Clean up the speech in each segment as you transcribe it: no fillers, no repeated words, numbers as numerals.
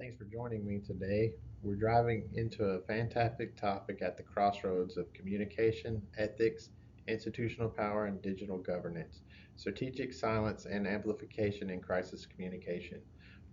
Thanks for joining me today. We're driving into a fantastic topic at the crossroads of communication, ethics, institutional power, and digital governance, strategic silence and amplification in crisis communication.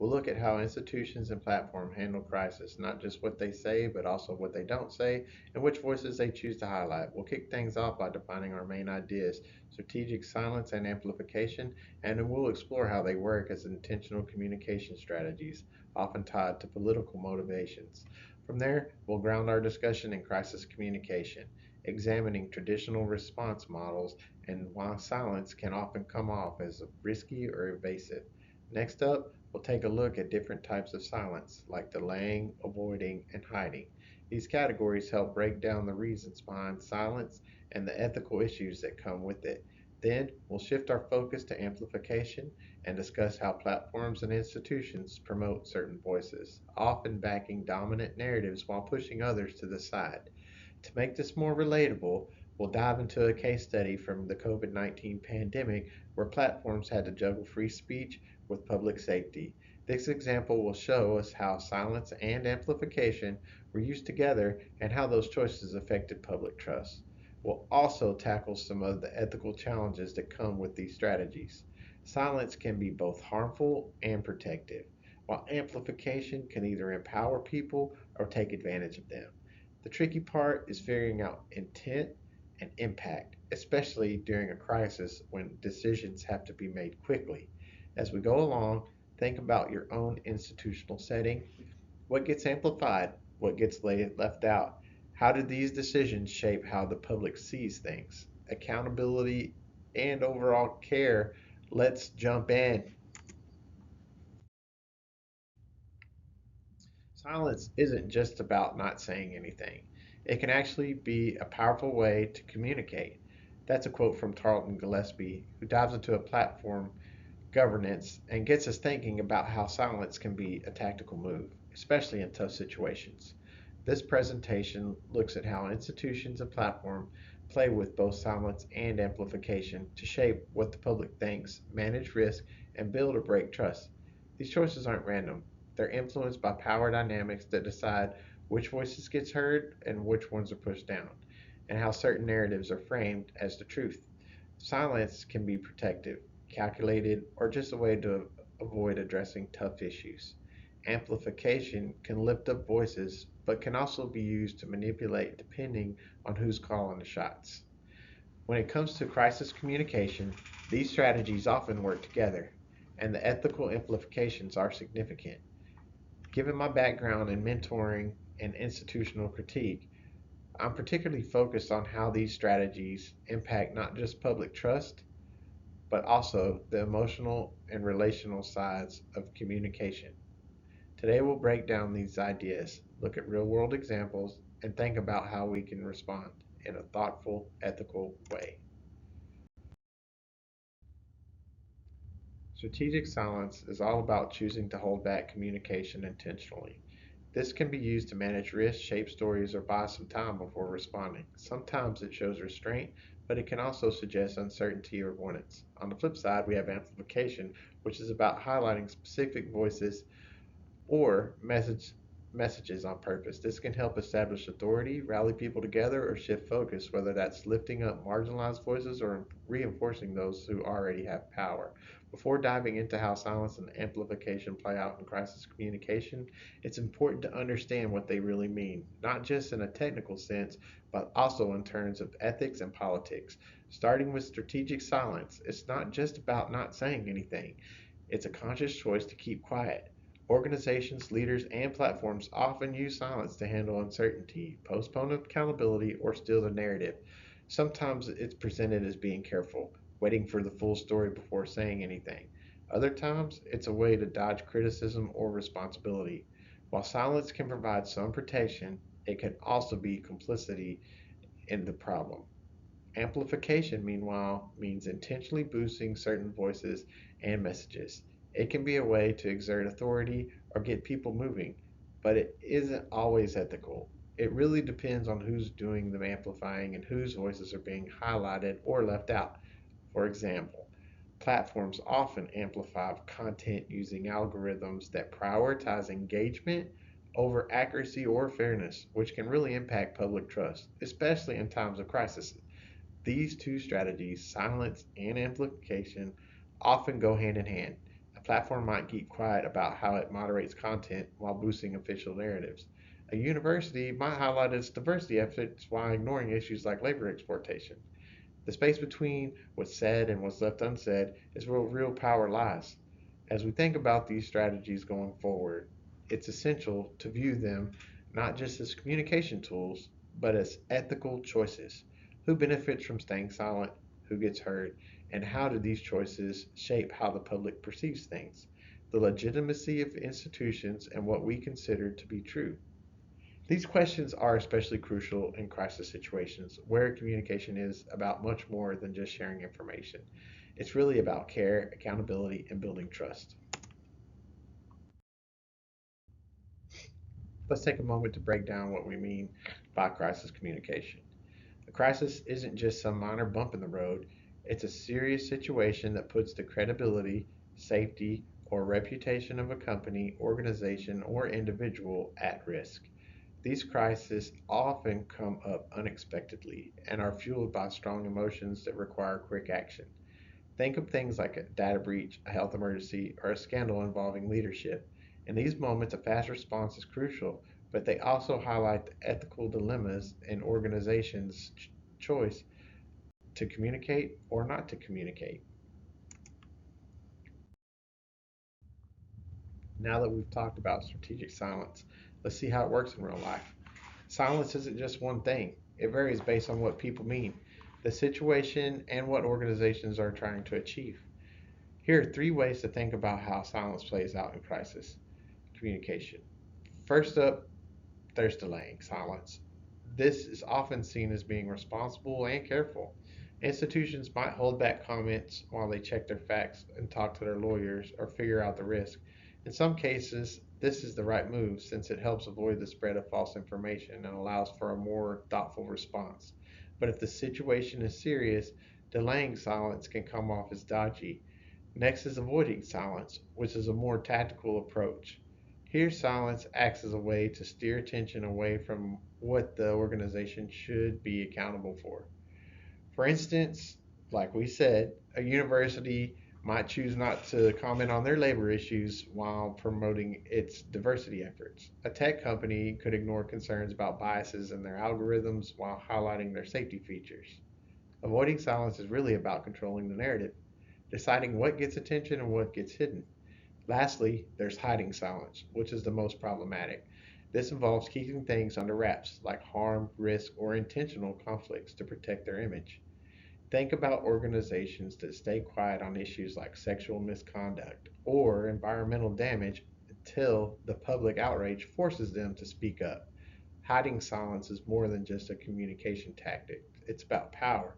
We'll look at how institutions and platforms handle crisis, not just what they say, but also what they don't say, and which voices they choose to highlight. We'll kick things off by defining our main ideas, strategic silence and amplification, and then we'll explore how they work as intentional communication strategies often tied to political motivations. From there, we'll ground our discussion in crisis communication, examining traditional response models and why silence can often come off as risky or evasive. Next up, we'll take a look at different types of silence, like delaying, avoiding, and hiding. These categories help break down the reasons behind silence and the ethical issues that come with it. Then, we'll shift our focus to amplification and discuss how platforms and institutions promote certain voices, often backing dominant narratives while pushing others to the side. To make this more relatable, we'll dive into a case study from the COVID-19 pandemic where platforms had to juggle free speech with public safety. This example will show us how silence and amplification were used together and how those choices affected public trust. We'll also tackle some of the ethical challenges that come with these strategies. Silence can be both harmful and protective, while amplification can either empower people or take advantage of them. The tricky part is figuring out intent and impact, especially during a crisis when decisions have to be made quickly. As we go along, think about your own institutional setting. What gets amplified? What gets left out? How do these decisions shape how the public sees things? Accountability and overall care. Let's jump in. Silence isn't just about not saying anything. It can actually be a powerful way to communicate. That's a quote from Tarleton Gillespie, who dives into a platform governance and gets us thinking about how silence can be a tactical move, especially in tough situations. This presentation looks at how institutions and platforms play with both silence and amplification to shape what the public thinks, manage risk, and build or break trust. These choices aren't random. They're influenced by power dynamics that decide which voices gets heard and which ones are pushed down, and how certain narratives are framed as the truth. Silence can be protective, calculated, or just a way to avoid addressing tough issues. Amplification can lift up voices, but can also be used to manipulate depending on who's calling the shots. When it comes to crisis communication, these strategies often work together, and the ethical implications are significant. Given my background in mentoring and institutional critique, I'm particularly focused on how these strategies impact not just public trust, but also the emotional and relational sides of communication. Today, we'll break down these ideas, look at real world examples, and think about how we can respond in a thoughtful, ethical way. Strategic silence is all about choosing to hold back communication intentionally. This can be used to manage risk, shape stories, or buy some time before responding. Sometimes it shows restraint, but it can also suggest uncertainty or avoidance. On the flip side, we have amplification, which is about highlighting specific voices or messages on purpose. This can help establish authority, rally people together, or shift focus, whether that's lifting up marginalized voices or reinforcing those who already have power. Before diving into how silence and amplification play out in crisis communication, it's important to understand what they really mean, not just in a technical sense, but also in terms of ethics and politics. Starting with strategic silence, it's not just about not saying anything, it's a conscious choice to keep quiet. Organizations, leaders, and platforms often use silence to handle uncertainty, postpone accountability, or steal the narrative. Sometimes it's presented as being careful, waiting for the full story before saying anything. Other times, it's a way to dodge criticism or responsibility. While silence can provide some protection, it can also be complicity in the problem. Amplification, meanwhile, means intentionally boosting certain voices and messages. It can be a way to exert authority or get people moving, but it isn't always ethical. It really depends on who's doing the amplifying and whose voices are being highlighted or left out. For example, Platforms often amplify content using algorithms that prioritize engagement over accuracy or fairness, which can really impact public trust, especially in times of crisis. These two strategies, silence and amplification, often go hand in hand. A platform might keep quiet about how it moderates content while boosting official narratives. A university might highlight its diversity efforts while ignoring issues like labor exploitation. The space between what's said and what's left unsaid is where real power lies. As we think about these strategies going forward, it's essential to view them not just as communication tools, but as ethical choices. Who benefits from staying silent? Who gets hurt? And how do these choices shape how the public perceives things? The legitimacy of institutions and what we consider to be true. These questions are especially crucial in crisis situations where communication is about much more than just sharing information. It's really about care, accountability, and building trust. Let's take a moment to break down what we mean by crisis communication. A crisis isn't just some minor bump in the road, it's a serious situation that puts the credibility, safety, or reputation of a company, organization, or individual at risk. These crises often come up unexpectedly and are fueled by strong emotions that require quick action. Think of things like a data breach, a health emergency, or a scandal involving leadership. In these moments, a fast response is crucial, but they also highlight the ethical dilemmas in organizations' choice to communicate or not to communicate. Now that we've talked about strategic silence, let's see how it works in real life. Silence isn't just one thing, it varies based on what people mean, the situation, and what organizations are trying to achieve. Here are three ways to think about how silence plays out in crisis communication. First up, there's delaying silence. This is often seen as being responsible and careful. Institutions might hold back comments while they check their facts and talk to their lawyers or figure out the risk. In some cases, this is the right move since it helps avoid the spread of false information and allows for a more thoughtful response. But if the situation is serious, delaying silence can come off as dodgy. Next is avoiding silence, which is a more tactical approach. Here, silence acts as a way to steer attention away from what the organization should be accountable for. For instance, like we said, a university might choose not to comment on their labor issues while promoting its diversity efforts. A tech company could ignore concerns about biases in their algorithms while highlighting their safety features. Avoiding silence is really about controlling the narrative, deciding what gets attention and what gets hidden. Lastly, there's hiding silence, which is the most problematic. This involves keeping things under wraps, like harm, risk, or intentional conflicts to protect their image. Think about organizations that stay quiet on issues like sexual misconduct or environmental damage until the public outrage forces them to speak up. Hiding silence is more than just a communication tactic, it's about power.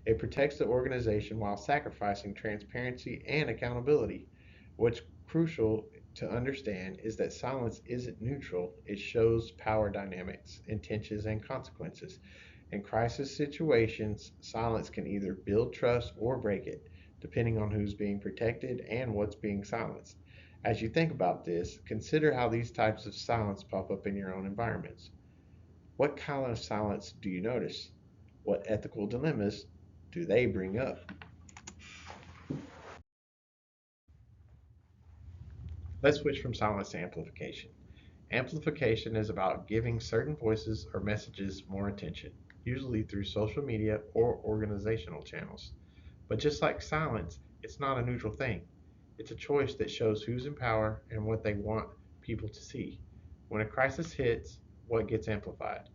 It protects the organization while sacrificing transparency and accountability. What's crucial to understand is that silence isn't neutral, it shows power dynamics, intentions, and consequences. In crisis situations, silence can either build trust or break it, depending on who's being protected and what's being silenced. As you think about this, consider how these types of silence pop up in your own environments. What kind of silence do you notice? What ethical dilemmas do they bring up? Let's switch from silence to amplification. Amplification is about giving certain voices or messages more attention, usually through social media or organizational channels. But just like silence, it's not a neutral thing. It's a choice that shows who's in power and what they want people to see. When a crisis hits, what gets amplified?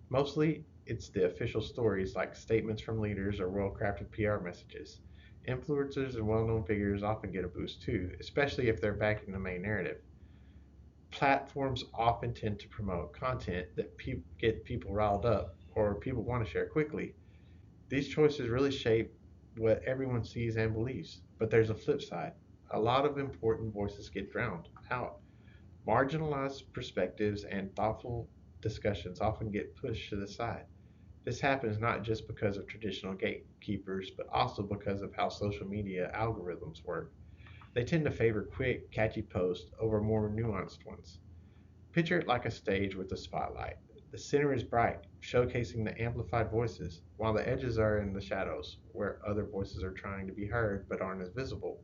Mostly, it's the official stories like statements from leaders or well crafted PR messages. Influencers and well known figures often get a boost too, especially if they're backing the main narrative. Platforms often tend to promote content that get people riled up or people want to share quickly. These choices really shape what everyone sees and believes. But there's a flip side. A lot of important voices get drowned out. Marginalized perspectives and thoughtful discussions often get pushed to the side. This happens not just because of traditional gatekeepers, but also because of how social media algorithms work. They tend to favor quick, catchy posts over more nuanced ones. Picture it like a stage with a spotlight. The center is bright, showcasing the amplified voices, while the edges are in the shadows, where other voices are trying to be heard but aren't as visible.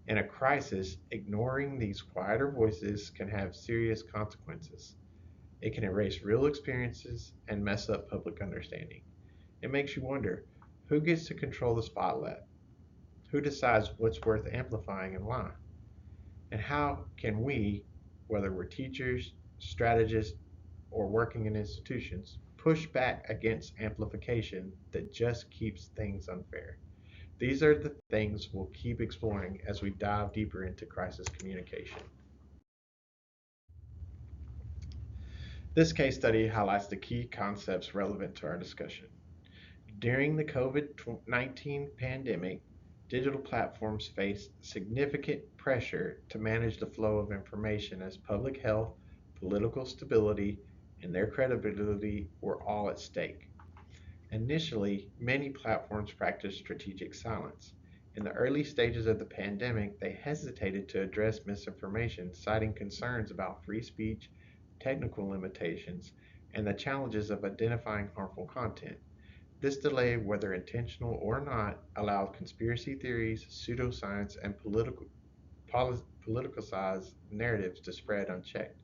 In a crisis, ignoring these quieter voices can have serious consequences. It can erase real experiences and mess up public understanding. It makes you wonder, who gets to control the spotlight? Who decides what's worth amplifying and why? And how can we, whether we're teachers, strategists, or working in institutions, push back against amplification that just keeps things unfair? These are the things we'll keep exploring as we dive deeper into crisis communication. This case study highlights the key concepts relevant to our discussion. During the COVID-19 pandemic, digital platforms faced significant pressure to manage the flow of information as public health, political stability, and their credibility were all at stake. Initially, many platforms practiced strategic silence. In the early stages of the pandemic, they hesitated to address misinformation, citing concerns about free speech, technical limitations, and the challenges of identifying harmful content. This delay, whether intentional or not, allowed conspiracy theories, pseudoscience, and politicized narratives to spread unchecked.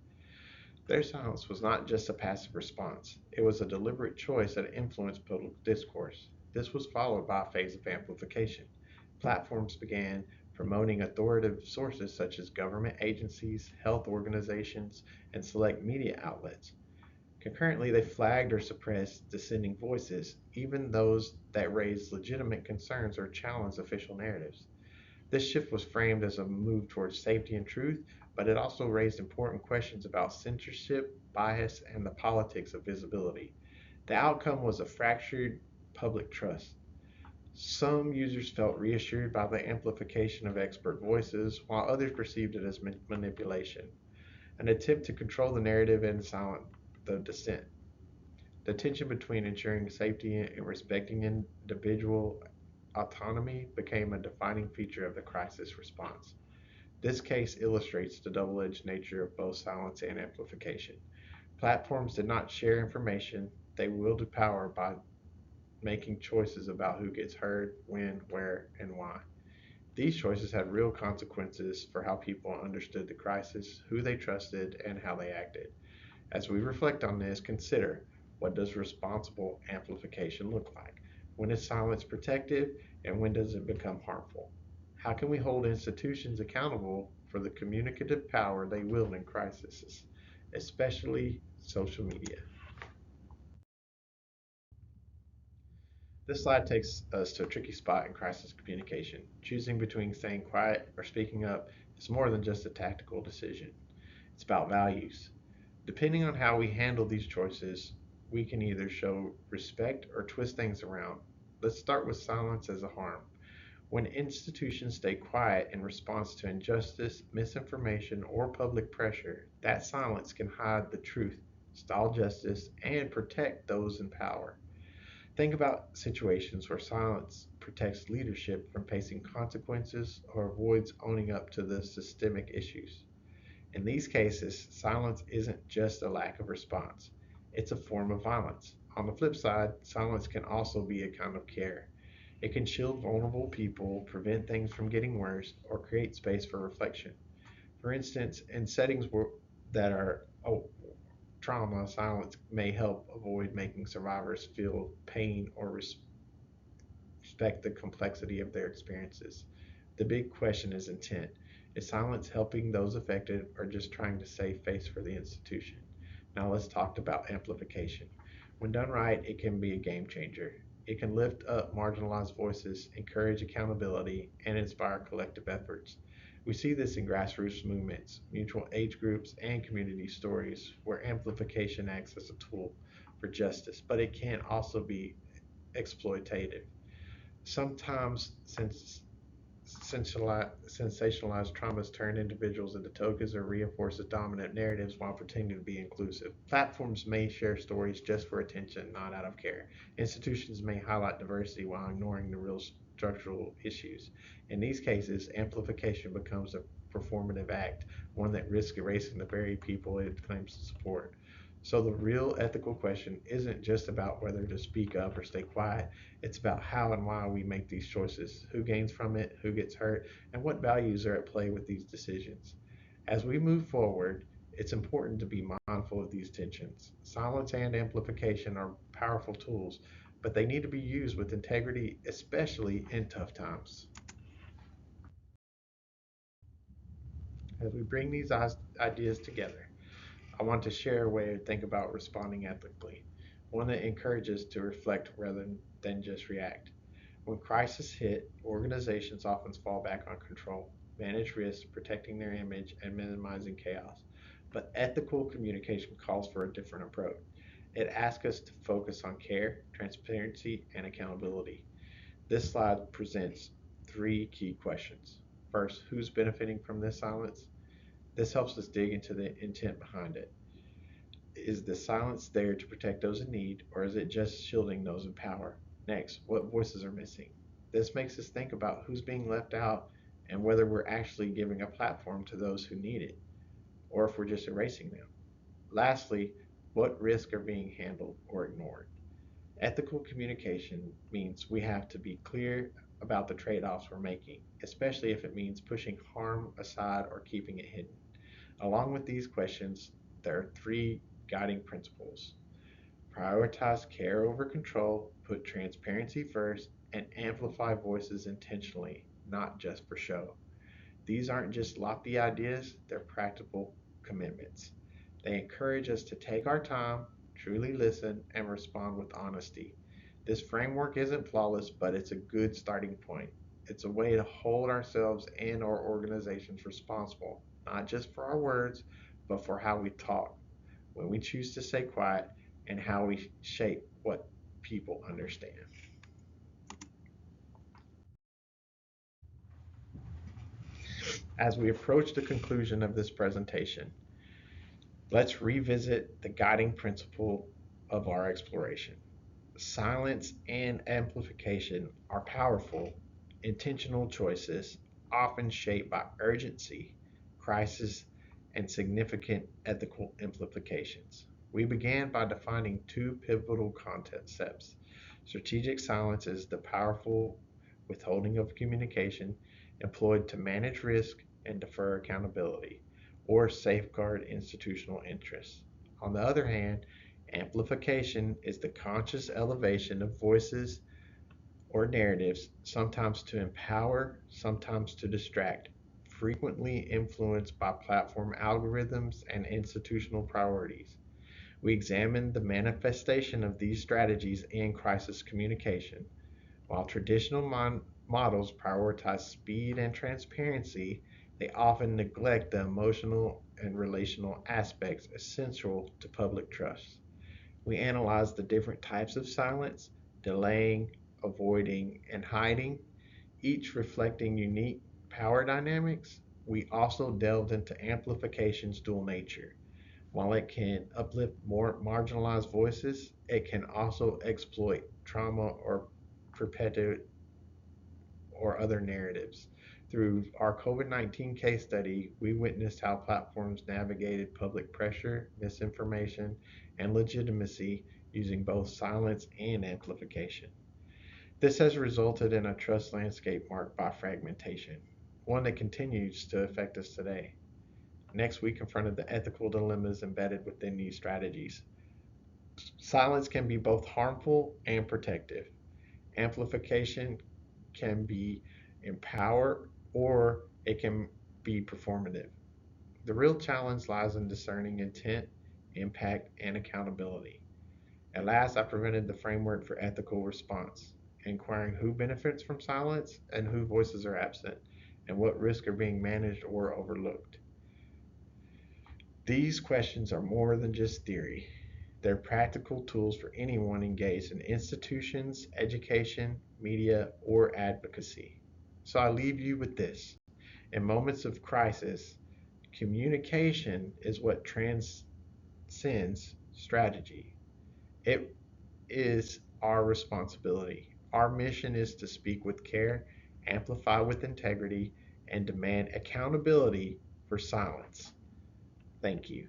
Their silence was not just a passive response, it was a deliberate choice that influenced public discourse. This was followed by a phase of amplification. Platforms began promoting authoritative sources such as government agencies, health organizations, and select media outlets. Concurrently, they flagged or suppressed dissenting voices, even those that raised legitimate concerns or challenged official narratives. This shift was framed as a move towards safety and truth, but it also raised important questions about censorship, bias, and the politics of visibility. The outcome was a fractured public trust. Some users felt reassured by the amplification of expert voices, while others perceived it as manipulation, an attempt to control the narrative and silence the dissent. The tension between ensuring safety and respecting individual autonomy became a defining feature of the crisis response. This case illustrates the double edged nature of both silence and amplification. Platforms did not share information, they wielded power by making choices about who gets heard, when, where, and why. These choices had real consequences for how people understood the crisis, who they trusted, and how they acted. As we reflect on this, consider, what does responsible amplification look like? When is silence protective, and when does it become harmful? How can we hold institutions accountable for the communicative power they wield in crises, especially social media? This slide takes us to a tricky spot in crisis communication. Choosing between staying quiet or speaking up is more than just a tactical decision. It's about values. Depending on how we handle these choices, we can either show respect or twist things around. Let's start with silence as a harm. When institutions stay quiet in response to injustice, misinformation, or public pressure, that silence can hide the truth, stall justice, and protect those in power. Think about situations where silence protects leadership from facing consequences or avoids owning up to the systemic issues. In these cases, silence isn't just a lack of response, it's a form of violence. On the flip side, silence can also be a kind of care. It can shield vulnerable people, prevent things from getting worse, or create space for reflection. For instance, in settings that are trauma, silence may help avoid making survivors feel pain or respect the complexity of their experiences. The big question is intent. Is silence helping those affected or just trying to save face for the institution? Now let's talk about amplification. When done right, it can be a game changer. It can lift up marginalized voices, encourage accountability, and inspire collective efforts. We see this in grassroots movements, mutual age groups, and community stories where amplification acts as a tool for justice, but it can also be exploitative. Sometimes sensationalized traumas turn individuals into tokens or reinforces dominant narratives while pretending to be inclusive. Platforms may share stories just for attention, not out of care. Institutions may highlight diversity while ignoring the real structural issues. In these cases, amplification becomes a performative act, one that risks erasing the very people it claims to support. So the real ethical question isn't just about whether to speak up or stay quiet. It's about how and why we make these choices, who gains from it, who gets hurt, and what values are at play with these decisions. As we move forward, it's important to be mindful of these tensions. Silence and amplification are powerful tools, but they need to be used with integrity, especially in tough times. As we bring these ideas together, I want to share a way to think about responding ethically, one that encourages to reflect rather than just react. When crises hit, organizations often fall back on control, manage risks, protecting their image, and minimizing chaos. But ethical communication calls for a different approach. It asks us to focus on care, transparency, and accountability. This slide presents three key questions. First, who's benefiting from this silence? This helps us dig into the intent behind it. Is the silence there to protect those in need, or is it just shielding those in power? Next, what voices are missing? This makes us think about who's being left out and whether we're actually giving a platform to those who need it, or if we're just erasing them. Lastly, what risks are being handled or ignored? Ethical communication means we have to be clear about the trade offs we're making, especially if it means pushing harm aside or keeping it hidden. Along with these questions, there are three guiding principles. Prioritize care over control, put transparency first, and amplify voices intentionally, not just for show. These aren't just lofty ideas, they're practical commitments. They encourage us to take our time, truly listen, and respond with honesty. This framework isn't flawless, but it's a good starting point. It's a way to hold ourselves and our organizations responsible, not just for our words, but for how we talk, when we choose to stay quiet, and how we shape what people understand. As we approach the conclusion of this presentation, let's revisit the guiding principle of our exploration. Silence and amplification are powerful, intentional choices, often shaped by urgency, crisis, and significant ethical implications. We began by defining two pivotal concepts. Strategic silence is the powerful withholding of communication employed to manage risk and defer accountability, or safeguard institutional interests. On the other hand, amplification is the conscious elevation of voices or narratives, sometimes to empower, sometimes to distract, frequently influenced by platform algorithms and institutional priorities. We examined the manifestation of these strategies in crisis communication. While traditional models prioritize speed and transparency, they often neglect the emotional and relational aspects essential to public trust. We analyzed the different types of silence: delaying, avoiding, and hiding, each reflecting unique power dynamics. We also delved into amplification's dual nature. While it can uplift more marginalized voices, it can also exploit trauma or perpetuate or other narratives. Through our COVID 19 case study, we witnessed how platforms navigated public pressure, misinformation, and legitimacy using both silence and amplification. This has resulted in a trust landscape marked by fragmentation, one that continues to affect us today. Next, we confronted the ethical dilemmas embedded within these strategies. Silence can be both harmful and protective. Amplification can be empower or it can be performative. The real challenge lies in discerning intent, impact, and accountability. At last, I presented the framework for ethical response, inquiring who benefits from silence and whose voices are absent, and what risks are being managed or overlooked. These questions are more than just theory. They're practical tools for anyone engaged in institutions, education, media, or advocacy. So I leave you with this. In moments of crisis, communication is what transcends strategy. It is our responsibility. Our mission is to speak with care, amplify with integrity, and demand accountability for silence. Thank you.